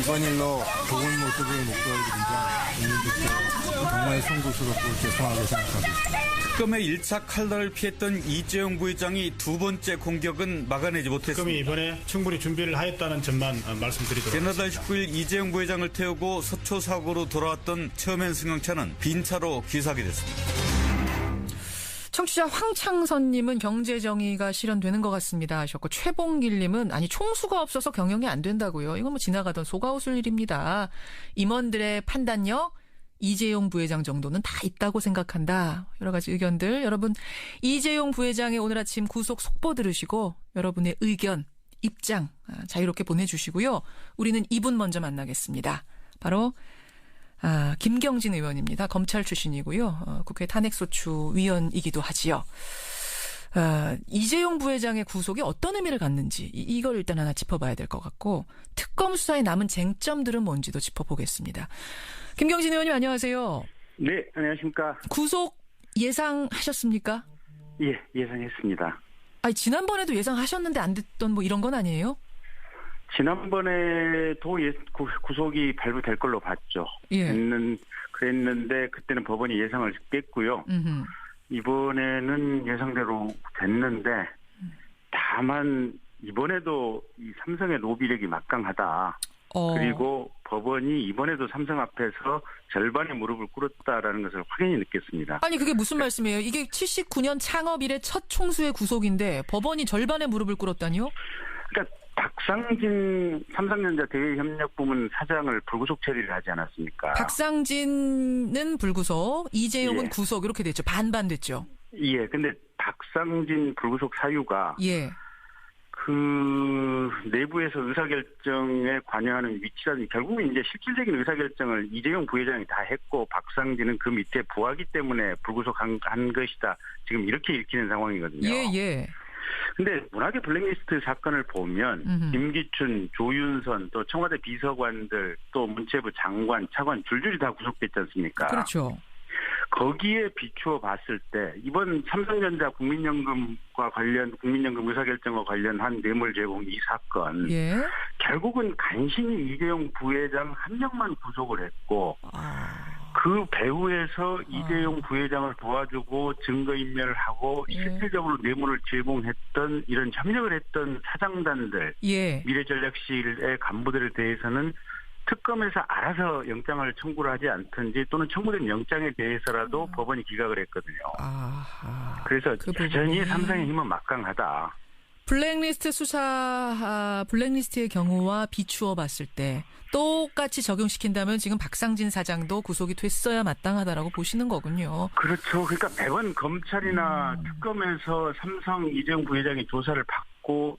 이번 일로 좋은 모습을 못 보여드린다 국민들께 정말 송구스럽고 죄송하게 생각하고 있습니다. 특검의 1차 칼날을 피했던 이재용 부회장이 두 번째 공격은 막아내지 못했습니다. 특검이 이번에 충분히 준비를 하였다는 점만 말씀드리도록 하겠습니다. 지난달 19일 이재용 부회장을 태우고 서초 사고로 돌아왔던 처맨 승용차는 빈차로 기사하게 됐습니다. 청취자 황창선님은 경제정의가 실현되는 것 같습니다 하셨고, 최봉길님은 아니 총수가 없어서 경영이 안 된다고요. 이건 뭐 지나가던 속아웃을 일입니다. 임원들의 판단력 이재용 부회장 정도는 다 있다고 생각한다. 여러 가지 의견들, 여러분 이재용 부회장의 오늘 아침 구속 속보 들으시고 여러분의 의견, 입장 자유롭게 보내주시고요. 우리는 이분 먼저 만나겠습니다. 바로 김경진 의원입니다. 검찰 출신이고요. 국회 탄핵소추 위원이기도 하지요. 이재용 부회장의 구속이 어떤 의미를 갖는지 이걸 일단 하나 짚어봐야 될 것 같고, 특검 수사에 남은 쟁점들은 뭔지도 짚어보겠습니다. 김경진 의원님 안녕하세요. 네, 안녕하십니까. 구속 예상하셨습니까? 예, 예상했습니다. 아니, 지난번에도 예상하셨는데 안 됐던 뭐 이런 건 아니에요? 지난번에도 구속이 발부될 걸로 봤죠. 예. 그랬는데 그때는 법원이 예상을 깼고요. 이번에는 예상대로 됐는데, 다만 이번에도 이 삼성의 로비력이 막강하다. 그리고 법원이 이번에도 삼성 앞에서 절반의 무릎을 꿇었다라는 것을 확연히 느꼈습니다. 아니, 그게 무슨 말씀이에요? 이게 79년 창업 이래 첫 총수의 구속인데 법원이 절반의 무릎을 꿇었다니요? 그러니까 박상진 삼성전자 대외협력부문 사장을 불구속 처리를 하지 않았습니까? 박상진은 불구속, 이재용은 예. 구속 이렇게 됐죠. 반반 됐죠. 예, 근데 박상진 불구속 사유가 예. 그 내부에서 의사결정에 관여하는 위치라는, 결국은 이제 실질적인 의사결정을 이재용 부회장이 다 했고 박상진은 그 밑에 부하기 때문에 불구속한 것이다. 지금 이렇게 읽히는 상황이거든요. 예, 예. 근데 문화계 블랙리스트 사건을 보면 김기춘, 조윤선, 또 청와대 비서관들, 또 문체부 장관, 차관 줄줄이 다 구속됐지 않습니까? 그렇죠. 거기에 비추어 봤을 때 이번 삼성전자 국민연금과 국민연금 의사결정과 관련한 뇌물 제공 이 사건, 예. 결국은 간신히 이재용 부회장 한 명만 구속을 했고 그 배후에서 이재용 부회장을 도와주고 증거인멸을 하고 실질적으로 뇌물을 제공했던, 이런 협력을 했던 사장단들, 예. 미래전략실의 간부들에 대해서는 특검에서 알아서 영장을 청구를 하지 않든지 또는 청구된 영장에 대해서라도 법원이 기각을 했거든요. 그래서 여전히 삼성의 힘은 막강하다. 블랙리스트 수사, 블랙리스트의 경우와 비추어 봤을 때 똑같이 적용시킨다면 지금 박상진 사장도 구속이 됐어야 마땅하다라고 보시는 거군요. 그렇죠. 그러니까 매번 검찰이나 특검에서 삼성 이재용 부회장이 조사를 받고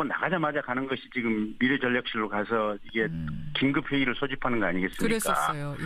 나가자마자 가는 것이 지금 미래전략실로 가서 이게 긴급회의를 소집하는 거 아니겠습니까? 그랬었어요.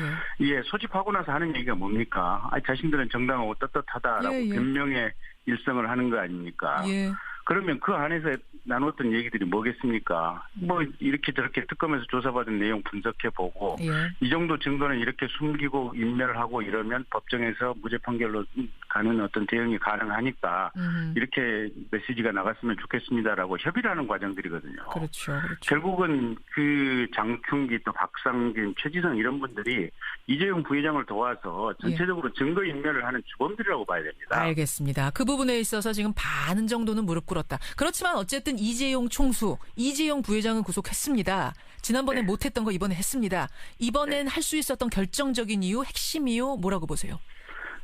예. 예, 소집하고 나서 하는 얘기가 뭡니까? 자신들은 정당하고 떳떳하다라고 예, 예. 변명의 일성을 하는 거 아닙니까? 예. 그러면 그 안에서 나눴던 얘기들이 뭐겠습니까? 뭐 이렇게 저렇게 특검에서 조사받은 내용 분석해보고 예. 이 정도 증거는 이렇게 숨기고 인멸을 하고 이러면 법정에서 무죄 판결로 가는 어떤 대응이 가능하니까 이렇게 메시지가 나갔으면 좋겠습니다라고 협의를 하는 과정들이거든요. 그렇죠. 그렇죠. 결국은 그 장충기 또 박상진, 최지성 이런 분들이 이재용 부회장을 도와서 전체적으로 증거 인멸을 하는 주범들이라고 봐야 됩니다. 알겠습니다. 그 부분에 있어서 지금 반 정도는 무릎 꿇었다. 그렇지만 어쨌든 이재용 총수, 이재용 부회장은 구속했습니다. 지난번에 못했던 거 이번에 했습니다. 이번엔 할 수 있었던 결정적인 이유, 핵심 이유 뭐라고 보세요?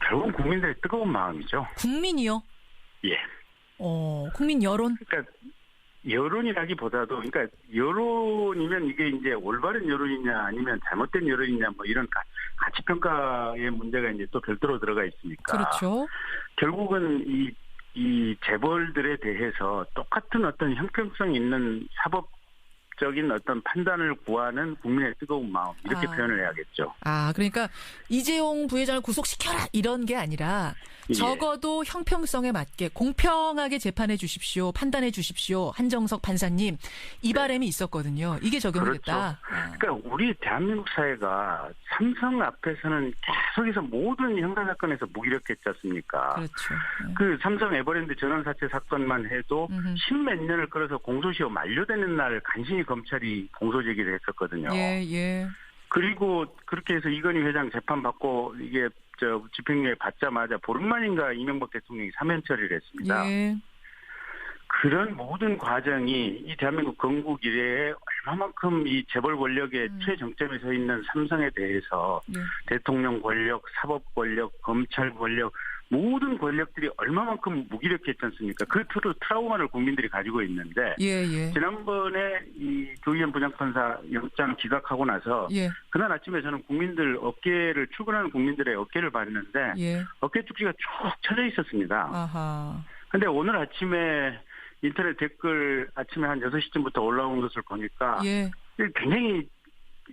결국은 국민들의 뜨거운 마음이죠. 국민이요? 예. 국민 여론? 그러니까 여론이라기보다도, 그러니까 여론이면 이게 이제 올바른 여론이냐 아니면 잘못된 여론이냐 뭐 이런 가치평가의 문제가 이제 또 별도로 들어가 있으니까. 그렇죠. 결국은 이 재벌들에 대해서 똑같은 어떤 형평성 있는 사법적인 어떤 판단을 구하는 국민의 뜨거운 마음, 이렇게 표현을 해야겠죠. 그러니까 이재용 부회장을 구속시켜라 이런 게 아니라 적어도 형평성에 맞게 공평하게 재판해 주십시오. 판단해 주십시오. 한정석 판사님. 이 바람이 있었거든요. 이게 적용됐다. 그렇죠. 그러니까 우리 대한민국 사회가 삼성 앞에서는 계속해서 모든 형사사건에서 무기력했지 않습니까? 그렇죠. 그 삼성 에버랜드 전원사채 사건만 해도 십몇 년을 끌어서 공소시효 만료되는 날 간신히 이건희 검찰이 공소제기를 했었거든요. 예. 그리고 그렇게 해서 이건희 회장 재판 받고 이게 집행유예 받자마자 보름 만인가 이명박 대통령이 사면 처리를 했습니다. 예. 그런 모든 과정이 이 대한민국 건국 이래에 얼마만큼 이 재벌 권력의 최정점에 서 있는 삼성에 대해서 예. 대통령 권력, 사법 권력, 검찰 권력 모든 권력들이 얼마만큼 무기력했지 않습니까? 그 트라우마를 국민들이 가지고 있는데 예. 지난번에 이 조희연 부장판사 영장 기각하고 나서 예. 그날 아침에 저는 국민들 어깨를 출근하는 국민들의 어깨를 봤는데 예. 어깨 축지가 쭉 쳐져 있었습니다. 아하. 근데 오늘 아침에 인터넷 댓글 아침에 한 6시쯤부터 올라온 것을 보니까 예. 굉장히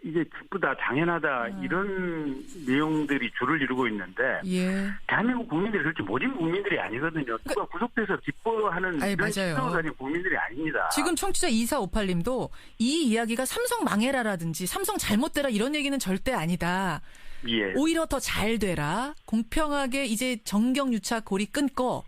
이게 기쁘다, 당연하다 이런 내용들이 줄을 이루고 있는데 예. 대한민국 국민들이 그렇게 모진 국민들이 아니거든요. 누가 구속돼서 기뻐하는 아니, 이런 맞아요. 시선을 가진 국민들이 아닙니다. 지금 청취자 2458님도 이 이야기가 삼성 망해라라든지 삼성 잘못되라 이런 얘기는 절대 아니다. 예. 오히려 더 잘 되라. 공평하게 이제 정경유착 고리 끊고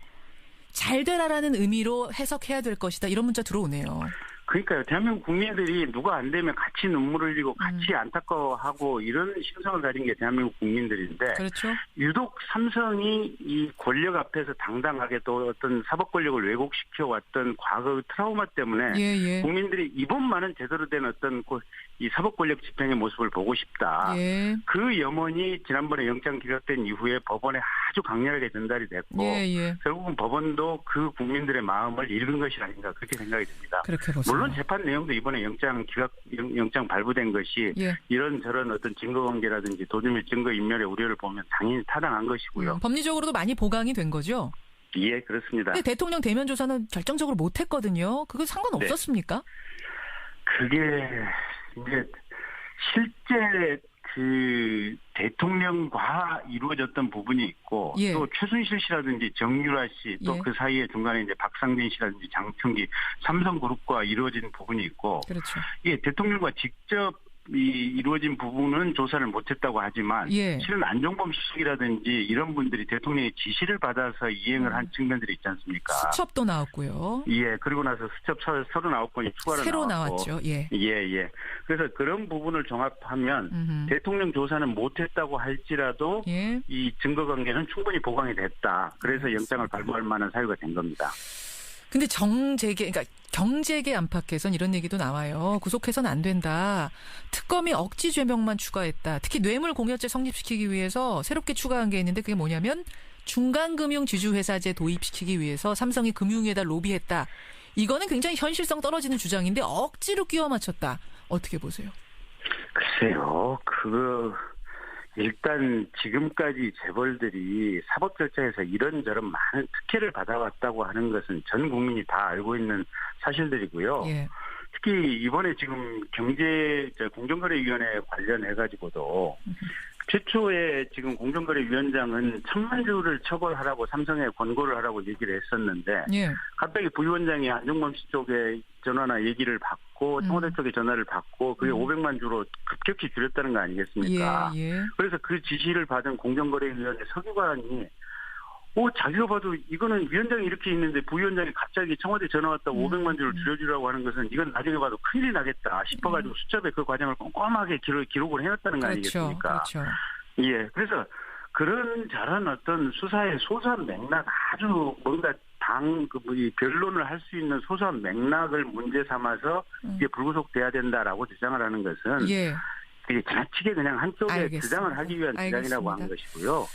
잘 되라라는 의미로 해석해야 될 것이다. 이런 문자 들어오네요. 그러니까요. 대한민국 국민들이 누가 안 되면 같이 눈물을 흘리고 같이 안타까워하고 이런 심성을 가진 게 대한민국 국민들인데 그렇죠. 유독 삼성이 이 권력 앞에서 당당하게 또 어떤 사법 권력을 왜곡시켜 왔던 과거의 트라우마 때문에 예. 국민들이 이번만은 제대로 된 어떤 이 사법 권력 집행의 모습을 보고 싶다. 예. 그 염원이 지난번에 영장 기각된 이후에 법원에 아주 강렬하게 전달이 됐고 예. 결국은 법원도 그 국민들의 마음을 읽은 것이 아닌가 그렇게 생각이 듭니다. 그렇게 보세요. 물론 재판 내용도 이번에 영장 발부된 것이 예. 이런저런 어떤 증거관계라든지 도주및 증거인멸의 우려를 보면 당연히 타당한 것이고요. 법리적으로도 많이 보강이 된 거죠? 예, 그렇습니다. 근데 대통령 대면 조사는 결정적으로 못했거든요. 그거 상관없었습니까? 그게 이제 실제 그 대통령과 이루어졌던 부분이 있고 예. 또 최순실 씨라든지 정유라 씨 또 예. 그 사이에 중간에 이제 박상진 씨라든지 장충기 삼성그룹과 이루어진 부분이 있고 그렇죠. 이게 대통령과 직접 이루어진 부분은 조사를 못했다고 하지만 예. 실은 안종범 수석이라든지 이런 분들이 대통령의 지시를 받아서 이행을 한 측면들이 있지 않습니까? 수첩도 나왔고요. 예, 그리고 나서 수첩 39건이 추가로 새로 나왔고. 나왔죠. 예. 예. 그래서 그런 부분을 종합하면 대통령 조사는 못했다고 할지라도 예. 이 증거관계는 충분히 보강이 됐다. 그래서 영장을 발부할 만한 사유가 된 겁니다. 근데 그러니까 경제계 안팎에선 이런 얘기도 나와요. 구속해서는 안 된다. 특검이 억지 죄명만 추가했다. 특히 뇌물공여죄 성립시키기 위해서 새롭게 추가한 게 있는데 그게 뭐냐면 중간금융지주회사제 도입시키기 위해서 삼성이 금융위에다 로비했다. 이거는 굉장히 현실성 떨어지는 주장인데 억지로 끼워 맞췄다. 어떻게 보세요? 글쎄요. 일단 지금까지 재벌들이 사법 절차에서 이런저런 많은 특혜를 받아왔다고 하는 것은 전 국민이 다 알고 있는 사실들이고요. 예. 특히 이번에 지금 공정거래위원회 관련해가지고도 최초에 지금 공정거래위원장은 1,000만 주를 처벌하라고 삼성에 권고를 하라고 얘기를 했었는데 예. 갑자기 부위원장이 안종범 씨 쪽에 전화나 얘기를 받고 청와대 쪽에 전화를 받고 그게 500만 주로 급격히 줄였다는 거 아니겠습니까? 예. 그래서 그 지시를 받은 공정거래위원회 서기관이 자기가 봐도 이거는 위원장이 이렇게 있는데 부위원장이 갑자기 청와대 전화 왔다고 500만 주를 줄여주라고 하는 것은 이건 나중에 봐도 큰일이 나겠다 싶어가지고 수첩에 그 과정을 꼼꼼하게 기록을 해놨다는 거 아니겠습니까? 그렇죠. 예, 그래서 그런 저런 어떤 수사의 소소한 맥락 아주 뭔가 변론을 할 수 있는 소소한 맥락을 문제 삼아서 이게 불구속돼야 된다라고 주장을 하는 것은 예. 이게 지나치게 그냥 한쪽에 알겠습니다. 주장을 하기 위한 주장이라고 하는 알겠습니다. 것이고요.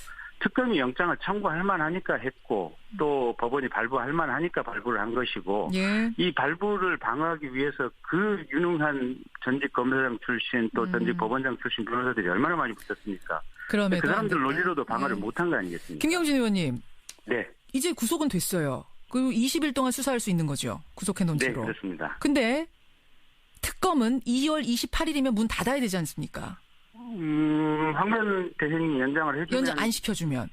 특검이 영장을 청구할 만하니까 했고 또 법원이 발부할 만하니까 발부를 한 것이고 예. 이 발부를 방어하기 위해서 그 유능한 전직 검사장 출신 또 전직 법원장 출신 변호사들이 얼마나 많이 붙었습니까? 그럼에도 그 사람들 안 된다. 논리로도 방어를 예. 못한 거 아니겠습니까? 김경진 의원님. 네. 이제 구속은 됐어요. 그리고 20일 동안 수사할 수 있는 거죠. 구속해 놓은 네, 채로. 그렇습니다. 근데 특검은 2월 28일이면 문 닫아야 되지 않습니까? 황교안 대행이 연장을 해주면 연장 안 시켜주면.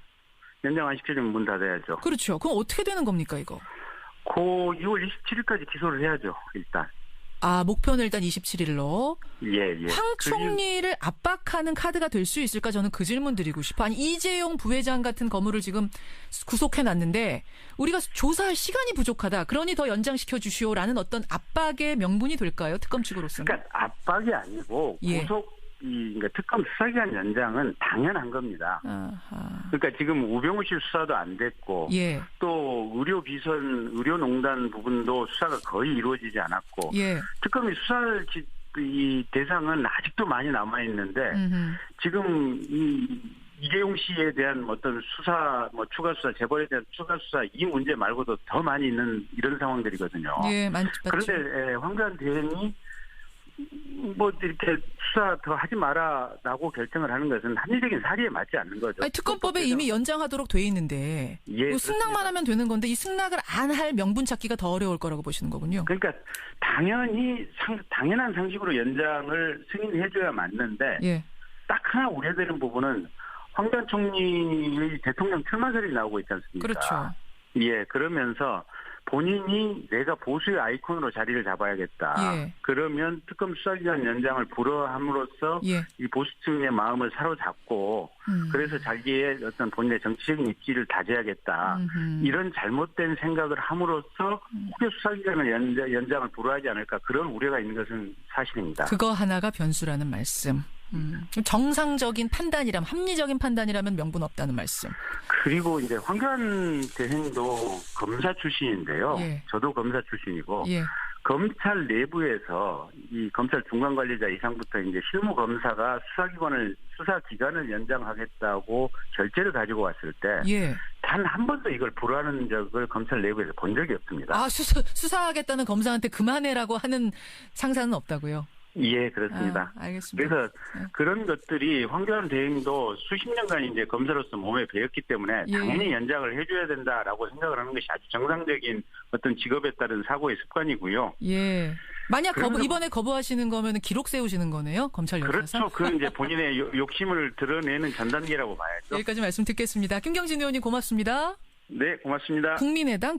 연장 안 시켜주면 문 닫아야죠. 그렇죠. 그럼 어떻게 되는 겁니까 이거? 2월 27일까지 기소를 해야죠. 일단. 목표는 일단 27일로. 예. 황 총리를 압박하는 카드가 될 수 있을까? 저는 그 질문 드리고 싶어. 아니, 이재용 부회장 같은 거물을 지금 구속해놨는데 우리가 조사할 시간이 부족하다. 그러니 더 연장시켜 주시오라는 어떤 압박의 명분이 될까요? 특검 측으로서는. 그러니까 압박이 아니고 그러니까 특검 수사기간 연장은 당연한 겁니다. 아하. 그러니까 지금 우병우 씨 수사도 안 됐고 또 의료농단 부분도 수사가 거의 이루어지지 않았고 특검이 수사할 이 대상은 아직도 많이 남아 있는데 지금 이재용 씨에 대한 어떤 수사, 추가 수사, 재벌에 대한 추가 수사 이 문제 말고도 더 많이 있는 이런 상황들이거든요. 맞죠. 그런데 황교안 대행이 이렇게 수사 더 하지 마라라고 결정을 하는 것은 합리적인 사리에 맞지 않는 거죠. 아니, 특검법에 이미 연장하도록 돼 있는데 승낙만 하면 되는 건데 이 승낙을 안 할 명분 찾기가 더 어려울 거라고 보시는 거군요. 그러니까 당연한 상식으로 연장을 승인해줘야 맞는데 딱 하나 우려되는 부분은 황교안 총리의 대통령 출마설이 나오고 있지 않습니까? 그렇죠. 그러면서 본인이 내가 보수의 아이콘으로 자리를 잡아야겠다. 그러면 특검 수사기간 연장을 불허함으로써 이 보수층의 마음을 사로잡고 그래서 자기의 어떤 본인의 정치적인 입지를 다져야겠다. 이런 잘못된 생각을 함으로써 혹여 수사기간을 연장을 불허하지 않을까 그런 우려가 있는 것은 사실입니다. 그거 하나가 변수라는 말씀. 정상적인 판단이라면 합리적인 판단이라면 명분 없다는 말씀. 그리고 이제 황교안 대행도 검사 출신인데요. 저도 검사 출신이고 검찰 내부에서 이 검찰 중간 관리자 이상부터 이제 실무 검사가 수사 기간을 연장하겠다고 결재를 가지고 왔을 때 단 한 번도 이걸 불허하는 적을 검찰 내부에서 본 적이 없습니다. 수사하겠다는 검사한테 그만해라고 하는 상사는 없다고요? 그렇습니다. 알겠습니다. 그래서 그런 것들이 황교안 대행도 수십 년간 이제 검사로서 몸에 배웠기 때문에 당연히 연장을 해줘야 된다라고 생각을 하는 것이 아주 정상적인 어떤 직업에 따른 사고의 습관이고요. 만약 이번에 거부하시는 거면 기록 세우시는 거네요, 검찰 역사상. 그렇죠. 그 이제 본인의 욕심을 드러내는 전 단계라고 봐야죠. 여기까지 말씀 듣겠습니다. 김경진 의원님 고맙습니다. 네, 고맙습니다. 국민의당